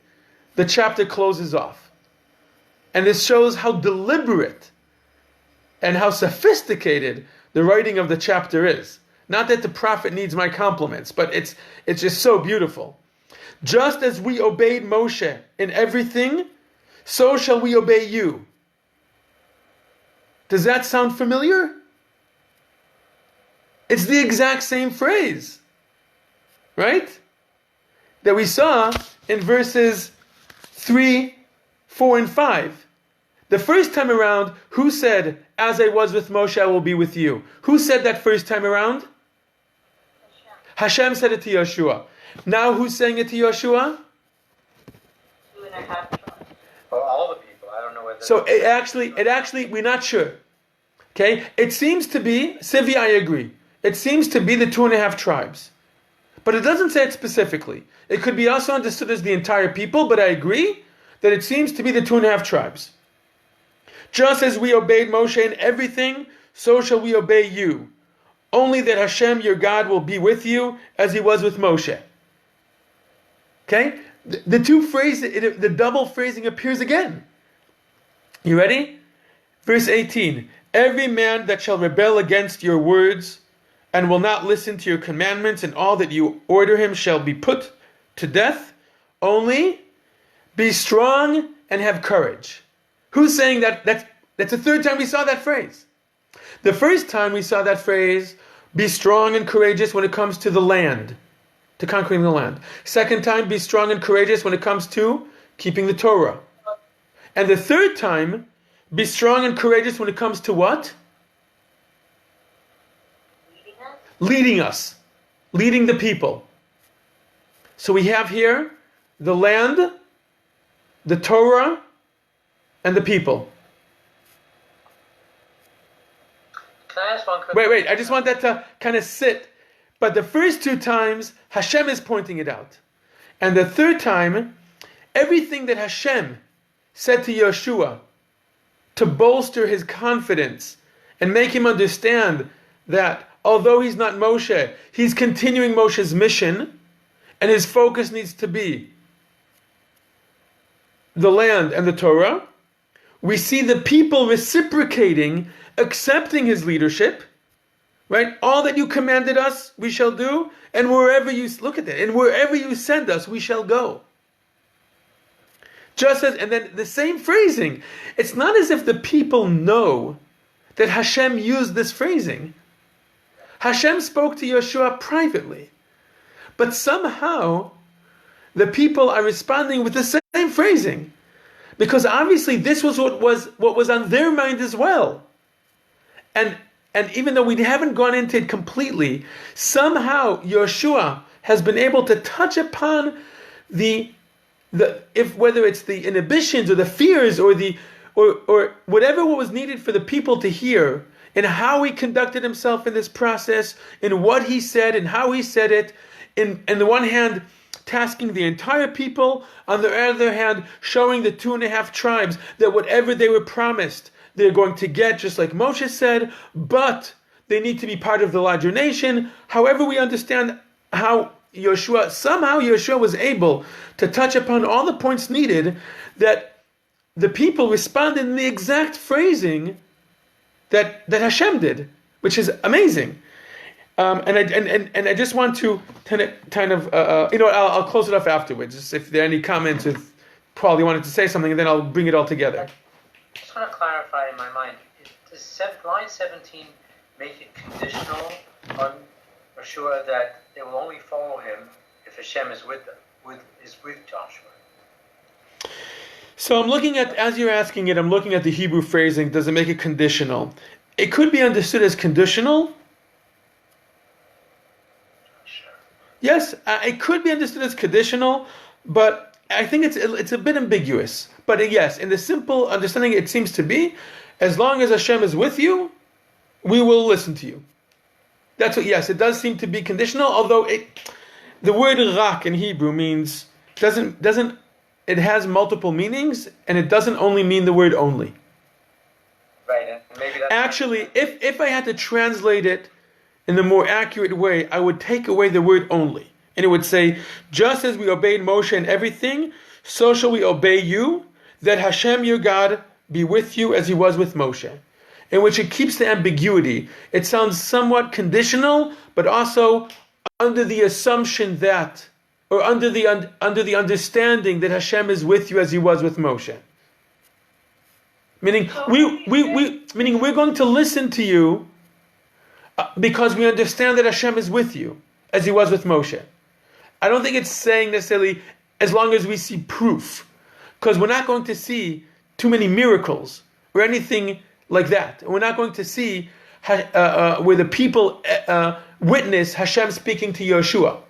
the chapter closes off. And this shows how deliberate and how sophisticated the writing of the chapter is. Not that the prophet needs my compliments, but it's just so beautiful. Just as we obeyed Moshe in everything, so shall we obey you. Does that sound familiar? It's the exact same phrase, right? That we saw in verses 3, 4, and 5. The first time around, who said, as I was with Moshe, I will be with you? Who said that first time around? Hashem said it to Yehoshua. Now who's saying it to Yehoshua? 2.5 tribes. Well, all the people. I don't know whether... So it actually, we're not sure. Okay? It seems to be, Sivi, I agree. It seems to be the 2.5 tribes. But it doesn't say it specifically. It could be also understood as the entire people, but I agree that it seems to be the 2.5 tribes. Just as we obeyed Moshe in everything, so shall we obey you. Only that Hashem, your God, will be with you as he was with Moshe. Okay? The two phrases, the double phrasing appears again. You ready? Verse 18. Every man that shall rebel against your words and will not listen to your commandments and all that you order him shall be put to death. Only be strong and have courage. Who's saying that? That's the third time we saw that phrase. The first time we saw that phrase, be strong and courageous when it comes to the land, to conquering the land. Second time, be strong and courageous when it comes to keeping the Torah. And the third time, be strong and courageous when it comes to what? Leading us. Leading the people. So we have here the land, the Torah, and the people. Can I ask one quick Wait, I just want that to kind of sit. But the first two times, Hashem is pointing it out. And the third time, everything that Hashem said to Yehoshua to bolster his confidence and make him understand that although he's not Moshe, he's continuing Moshe's mission, and his focus needs to be the land and the Torah. We see the people reciprocating, accepting his leadership, right? All that you commanded us, we shall do, and wherever you look at that, and wherever you send us, we shall go. Just as, and then the same phrasing. It's not as if the people know that Hashem used this phrasing. Hashem spoke to Yehoshua privately, but somehow the people are responding with the same phrasing, because obviously this was what was on their mind as well. And even though we haven't gone into it completely, somehow Yehoshua has been able to touch upon whether it's the inhibitions or the fears or whatever was needed for the people to hear, and how he conducted himself in this process, in what he said and how he said it, in the one hand tasking the entire people, on the other hand showing the 2.5 tribes that whatever they were promised they're going to get, just like Moshe said, but they need to be part of the larger nation. However, we understand how Yehoshua was able to touch upon all the points needed, that the people responded in the exact phrasing that Hashem did, which is amazing. And I just want to kind of I'll close it off afterwards. Just if there are any comments, if Paul, you wanted to say something, and then I'll bring it all together. I just want to clarify in my mind, does line 17 make it conditional on Yehoshua that they will only follow him if Hashem is with them, with Joshua? So I'm looking at, as you're asking it, I'm looking at the Hebrew phrasing. Does it make it conditional? It could be understood as conditional. Sure. Yes, it could be understood as conditional, but I think it's a bit ambiguous. But yes, in the simple understanding, it seems to be, as long as Hashem is with you, we will listen to you. That's what. Yes, it does seem to be conditional. Although the word rak in Hebrew doesn't. It has multiple meanings, and it doesn't only mean the word only. Right, and maybe that's actually, if I had to translate it in the more accurate way, I would take away the word only, and it would say, just as we obeyed Moshe in everything, so shall we obey you. That Hashem your God be with you as he was with Moshe. In which it keeps the ambiguity. It sounds somewhat conditional, but also under the assumption that, or under the understanding that Hashem is with you as he was with Moshe. Meaning, we're going to listen to you because we understand that Hashem is with you as he was with Moshe. I don't think it's saying necessarily as long as we see proof, because we're not going to see too many miracles or anything like that. We're not going to see where the people witness Hashem speaking to Yehoshua.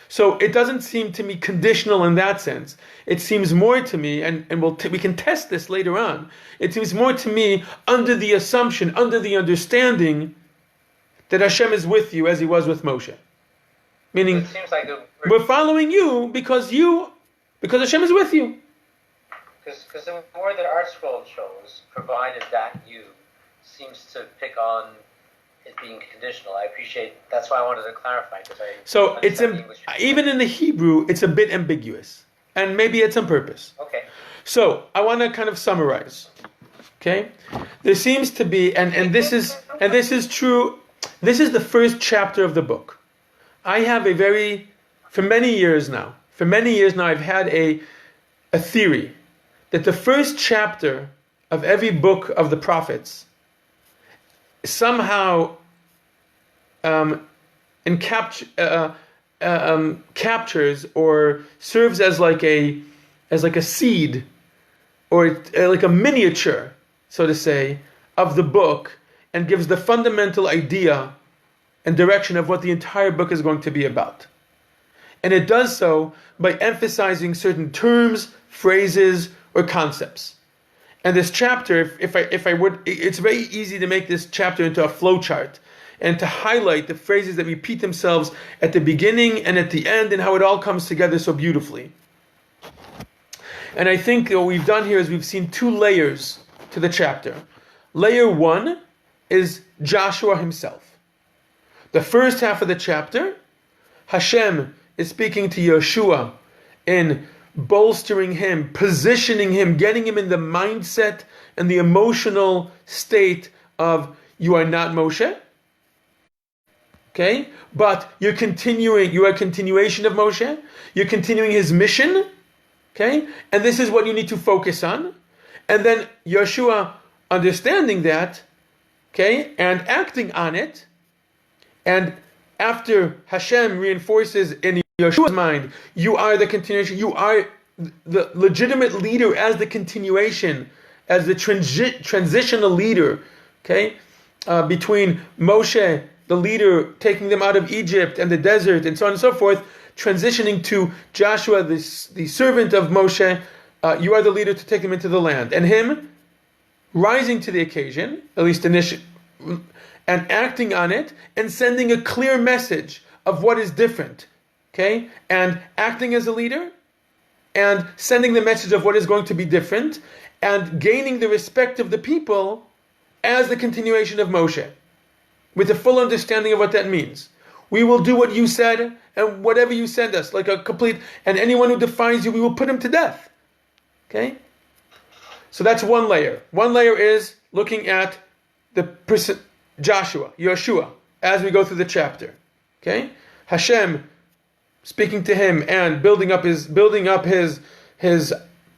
So it doesn't seem to me conditional in that sense. It seems more to me, and we can test this later on. It seems more to me under the assumption, under the understanding that Hashem is with you as he was with Moshe. Meaning, it seems like we're following you because Hashem is with you. Because the word that our scroll shows, provided that you, seems to pick on it being conditional. I appreciate. That's why I wanted to clarify. So it's even in the Hebrew, it's a bit ambiguous, and maybe it's on purpose. Okay. So I want to kind of summarize. Okay, there seems to be, and this is true. This is the first chapter of the book. I have for many years now, I've had a theory that the first chapter of every book of the prophets somehow captures or serves as like a seed or like a miniature, so to say, of the book, and gives the fundamental idea and direction of what the entire book is going to be about. And it does so by emphasizing certain terms, phrases, or concepts. And this chapter, if I would, it's very easy to make this chapter into a flowchart and to highlight the phrases that repeat themselves at the beginning and at the end, and how it all comes together so beautifully. And I think what we've done here is we've seen two layers to the chapter. Layer one is Joshua himself. The first half of the chapter, Hashem is speaking to Yehoshua in bolstering him, positioning him, getting him in the mindset and the emotional state of you are not Moshe. Okay? But you are a continuation of Moshe. You're continuing his mission. Okay? And this is what you need to focus on. And then Yehoshua understanding that, okay, and acting on it. And after Hashem reinforces in Yeshua's mind, you are the continuation, you are the legitimate leader as the continuation, as the transitional leader, okay, between Moshe, the leader, taking them out of Egypt and the desert and so on and so forth, transitioning to Joshua, the servant of Moshe, you are the leader to take them into the land. And him rising to the occasion, at least initially, and acting on it, and sending a clear message of what is different, okay? And acting as a leader, and sending the message of what is going to be different, and gaining the respect of the people as the continuation of Moshe, with a full understanding of what that means. We will do what you said, and whatever you send us, like a complete, and anyone who defies you, we will put him to death, okay? So that's one layer. One layer is looking at the person, Joshua, Yehoshua, as we go through the chapter. Okay? Hashem speaking to him and building up his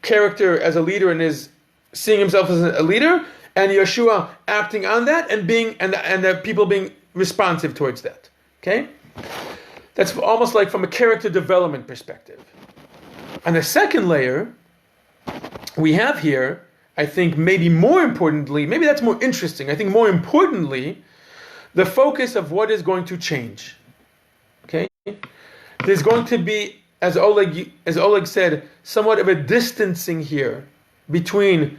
character as a leader and his seeing himself as a leader, and Yehoshua acting on that and the people being responsive towards that. Okay? That's almost like from a character development perspective. And the second layer we have here, I think maybe more importantly, maybe that's more interesting, I think more importantly, the focus of what is going to change. Okay? There's going to be, as Oleg said, somewhat of a distancing here between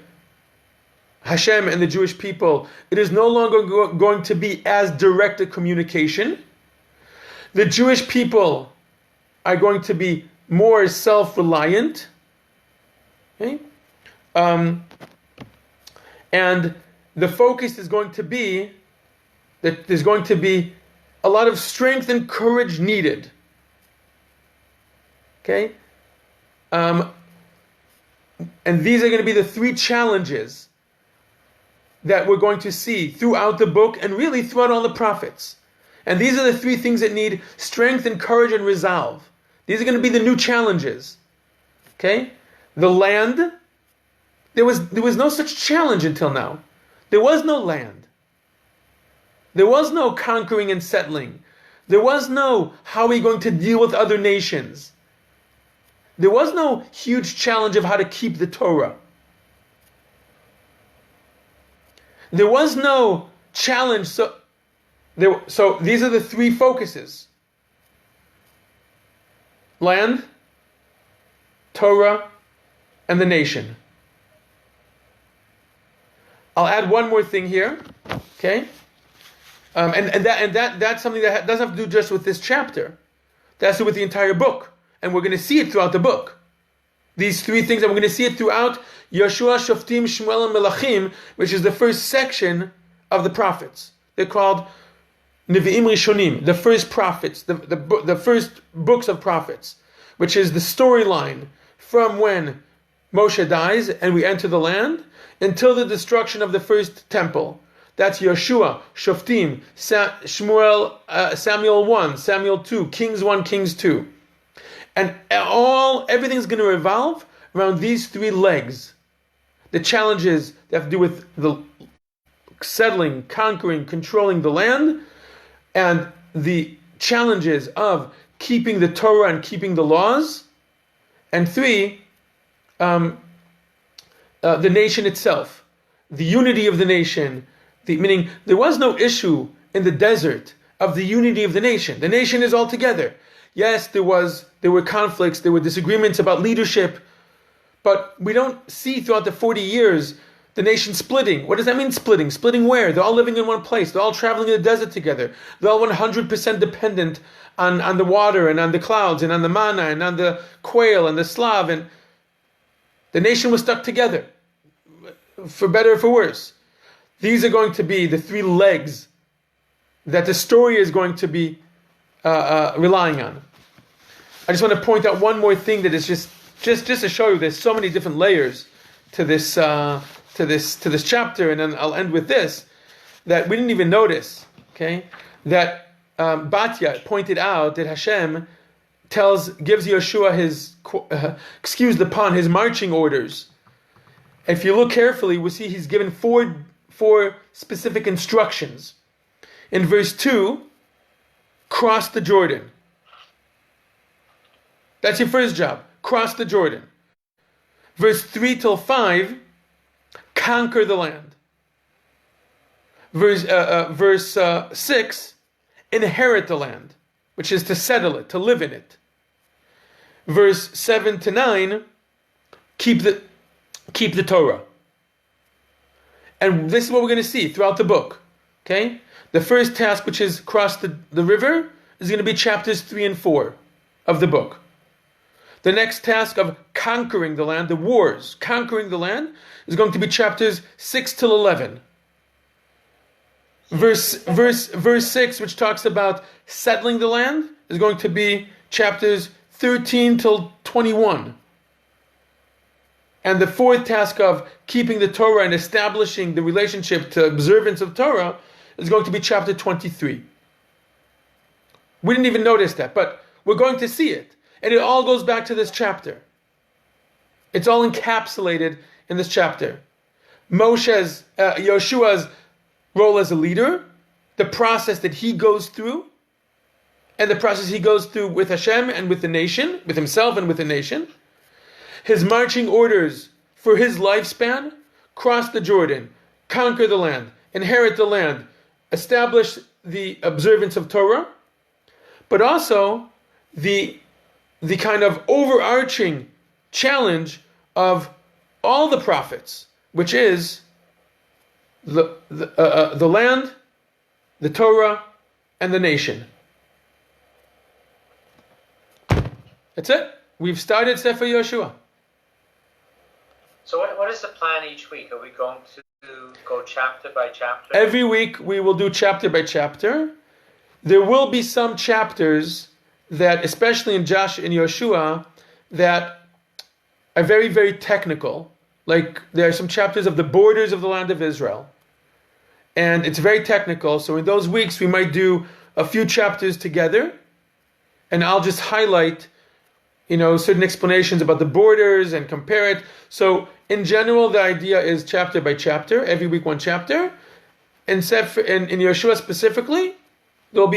Hashem and the Jewish people. It is no longer going to be as direct a communication. The Jewish people are going to be more self-reliant. Okay? And the focus is going to be that there's going to be a lot of strength and courage needed. Okay? And these are going to be the three challenges that we're going to see throughout the book and really throughout all the prophets. And these are the three things that need strength and courage and resolve. These are going to be the new challenges. Okay? The land. There was no such challenge until now. There was no land. There was no conquering and settling. There was no how are we going to deal with other nations. There was no huge challenge of how to keep the Torah. There was no challenge. So these are the three focuses. Land, Torah, and the nation. I'll add one more thing here, okay? And that's something that doesn't have to do just with this chapter. That has to do with the entire book. And we're going to see it throughout the book. These three things, and we're going to see it throughout Yehoshua, Shoftim, Shmuel, and Melachim, which is the first section of the prophets. They're called Nevi'im Rishonim, the first prophets, the first books of prophets, which is the storyline from when Moshe dies and we enter the land until the destruction of the first temple. That's Yehoshua, Shoftim, Shmuel, Samuel 1, Samuel 2, Kings 1, Kings 2. And everything's going to revolve around these three legs. The challenges that have to do with the settling, conquering, controlling the land, and the challenges of keeping the Torah and keeping the laws. And three, the nation itself, the unity of the nation, meaning there was no issue in the desert of the unity of the nation. The nation is all together. Yes, there were conflicts, there were disagreements about leadership, but we don't see throughout the 40 years the nation splitting. What does that mean, splitting? Splitting where? They're all living in one place. They're all traveling in the desert together. They're all 100% dependent on the water and on the clouds and on the manna and on the quail and the slav. And The nation was stuck together, for better or for worse. These are going to be the three legs that the story is going to be relying on. I just want to point out one more thing that is just to show you there's so many different layers to this chapter, and then I'll end with this, that we didn't even notice. Okay, that Batya pointed out that Hashem gives Yehoshua his excuse the pun, his marching orders. If you look carefully, we see he's given four specific instructions. In verse 2, cross the Jordan. That's your first job. Cross the Jordan. Verse 3 till 5, conquer the land. Verse 6, inherit the land, which is to settle it, to live in it. Verse 7 to 9, keep the Torah. And this is what we're going to see throughout the book. Okay? The first task, which is cross the river, is going to be chapters 3 and 4 of the book. The next task of conquering the land, the wars, conquering the land, is going to be chapters 6 till 11. Verse 6, which talks about settling the land, is going to be chapters 13 till 21. And the fourth task of keeping the Torah and establishing the relationship to observance of Torah is going to be chapter 23. We didn't even notice that, but we're going to see it. And it all goes back to this chapter. It's all encapsulated in this chapter. Yehoshua's role as a leader, the process that he goes through, and the process he goes through with Hashem and with the nation, with himself and with the nation. His marching orders for his lifespan: cross the Jordan, conquer the land, inherit the land, establish the observance of Torah, but also the kind of overarching challenge of all the prophets, which is the land, the Torah, and the nation. That's it. We've started Sefer Yehoshua. So what is the plan each week? Are we going to go chapter by chapter? Every week we will do chapter by chapter. There will be some chapters that, especially in Yehoshua, that are very, very technical. Like there are some chapters of the borders of the land of Israel. And it's very technical. So in those weeks we might do a few chapters together. And I'll just highlight certain explanations about the borders and compare it. So in general, the idea is chapter by chapter, every week one chapter. In Yehoshua specifically, there will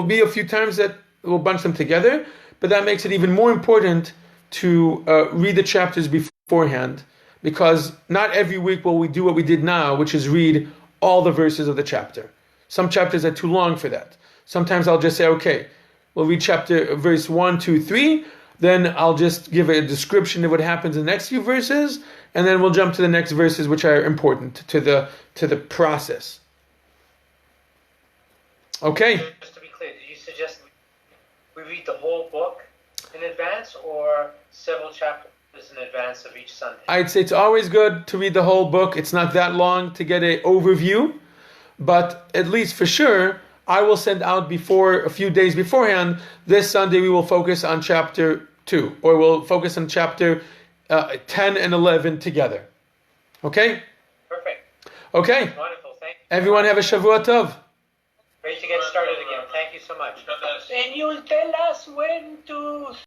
be a few times that we'll bunch them together, but that makes it even more important to read the chapters beforehand, because not every week will we do what we did now, which is read all the verses of the chapter. Some chapters are too long for that. Sometimes I'll just say, okay, we'll read verse 1, 2, 3, then I'll just give a description of what happens in the next few verses, and then we'll jump to the next verses which are important to the process. Okay. Just to be clear, did you suggest we read the whole book in advance or several chapters in advance of each Sunday? I'd say it's always good to read the whole book. It's not that long to get an overview, but at least for sure, I will send out a few days beforehand. This Sunday we will focus on chapter 2, or we'll focus on chapter 10 and 11 together. Okay? Perfect. Okay. Wonderful. Thank you. Everyone have a Shavua Tov. Great to get started again. Thank you so much. And you'll tell us when to